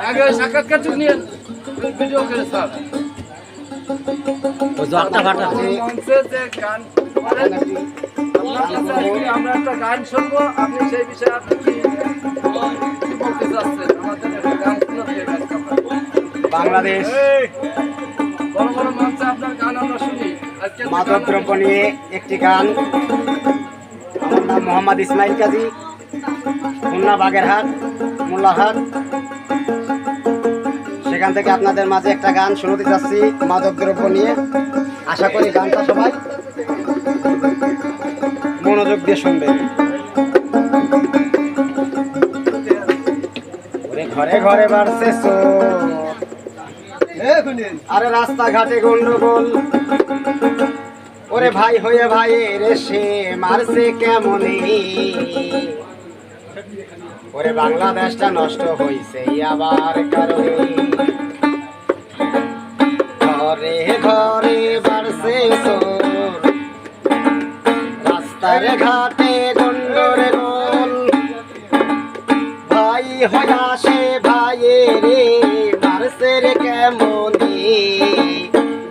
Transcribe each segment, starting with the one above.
আগে সাক্ষাৎকার নিয়ে ভিডিও করে স্যার মঞ্চে যে গান করেন আমরা একটা গান শুনবো, আপনি সেই বিষয়ে আপনি কি বলতে চাচ্ছেন? আমাদের একটা গান বাংলাদেশ বড় বড় মঞ্চে আপনার গান আমরা শুনি। আজকে মাদকদ্রব্য নিয়ে একটি গান। আমার নাম মোহাম্মদ ইসমাইল কাজী, খুলনা বাগেরহাট মোল্লাহাট। সেখান থেকে আপনাদের মাঝে একটা গান শুনতে যাচ্ছি মাদকদ্রব্য নিয়ে। আশা করি গানটা সবাই মনোযোগ দিয়ে শুনবেন। ঘরে ঘরে বাড়ছে চোর, আরে রাস্তাঘাটে গন্ডগোল, ওরে ভাই হয়ে ভাই রে সে মারছে কেমনে, ওরে বাংলাদেশটা নষ্ট হইছে আবার কারণে। ঘরে ঘরে বাড়ছে চোর, রাস্তার ঘাটে গন্ডগোল, ভাই হয়ে আসে ভাই রে মারছে রে কেমনে,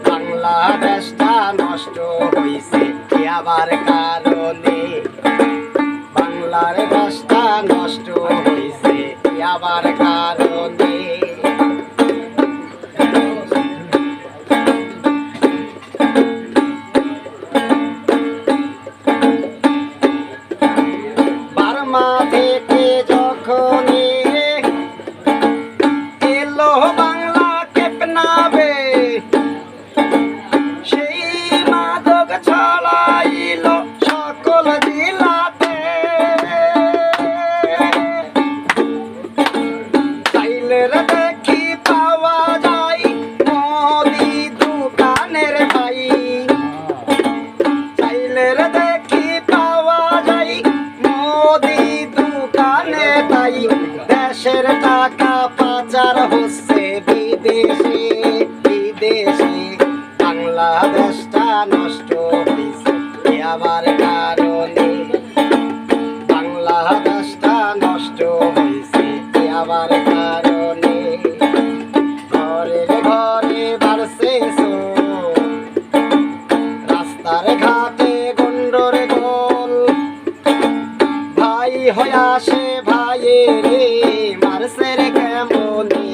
বাংলাদেশটা নষ্ট হইছে আবার কারণে, বাংলার দেশটা নষ্ট হইছে আবার কারণে। বার্মা থেকে যখন এলো বাংলা কেপনাবে, সেই মাদক ছড়াইল সকল জেলাতে, চাইলের দেখি পাওয়া যায় মোদি দোকানের ভাই, চাইলের দেখি পাওয়া যায় মোদি দোকানে তাই, দেশের টাকা পাচার হচ্ছে বিদেশে বিদেশে, বাংলাদেশটা নষ্ট হয়েছে আবার কারণে, বাংলাদেশটা নষ্ট হয়েছে আবার কারণে। ঘরে ঘরে বাড়ছে চোর, রাস্তার ঘাটে গন্ডর গোল, ভাই হয়ে আসে ভাই রে মারছে রে কেমনে,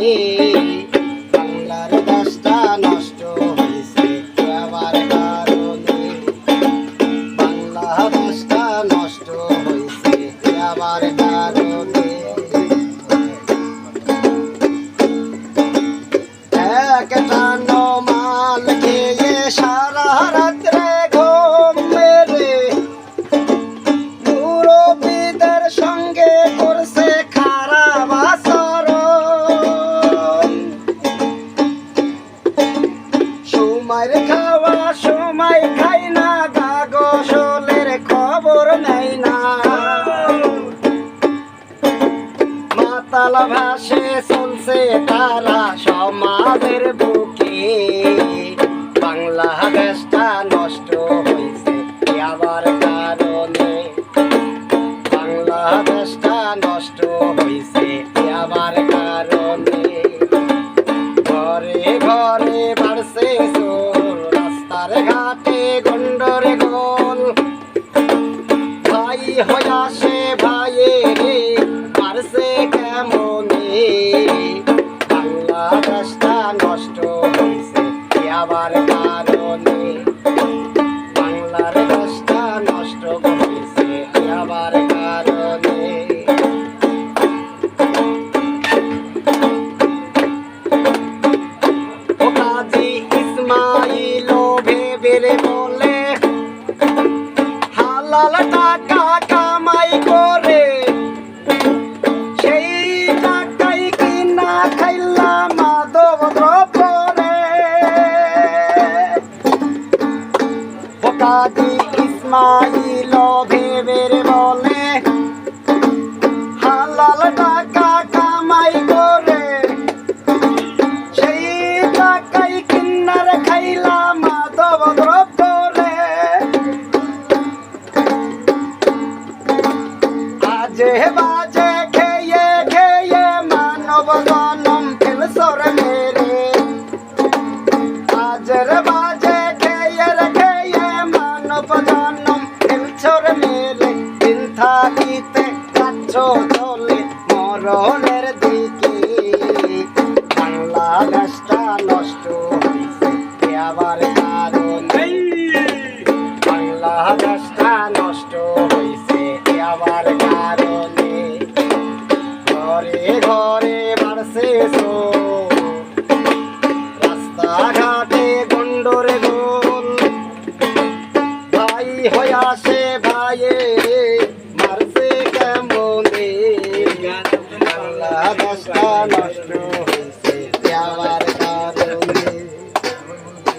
বাংলার দেশটা নষ্ট হয়েছে আবার কারণে, বাংলাদেশটা নষ্ট হয়েছে আবার কারণে। একটা মাল খেয়ে সারা রাত্রে ঘুম মেরে মুরব্বিদের সঙ্গে করছে খারাপ আচরণ, সময় খাওয়া সময় খাই না, কাগজলের খবর নেই না, মাতাল ভাসে চলছে তারা সমাজের বুকে, বাংলাদেশটা নষ্ট হয়েছে আবার কারণে, বাংলাদেশটা নষ্ট হয়েছে আবার কারণে। ঘরে ঘরে বাড়ছে চোর, রাস্তার ঘাটে গন্ডর গোল, ভাই হয়ে আসে ভাই রে মারছে কেমনে, বাংলাদেশটা নষ্ট হয়েছে আবার কারণে, বাংলার দেশটা নষ্ট হয়েছে আবার কারণে। ও কাজী ইসমাইল ভেবে বলে হালাল টাকা কামাই করে, সেই টাকাই কিনা খাইলাম মাদক দ্রব্য রে, ও কাজী ইসমাইল ভেবে বলে হালাল টাকা কামাই করে, সেই টাকাই কিনার খাইলাম মাদক বাজের বাজে খেয়ে রে খেয়ে মানব জন্ম খেলছর মেরে দিন থাকিতে যাচ্ছ চলে মরণের দিকে বাংলাদেশটা নষ্ট হয়েছে আবার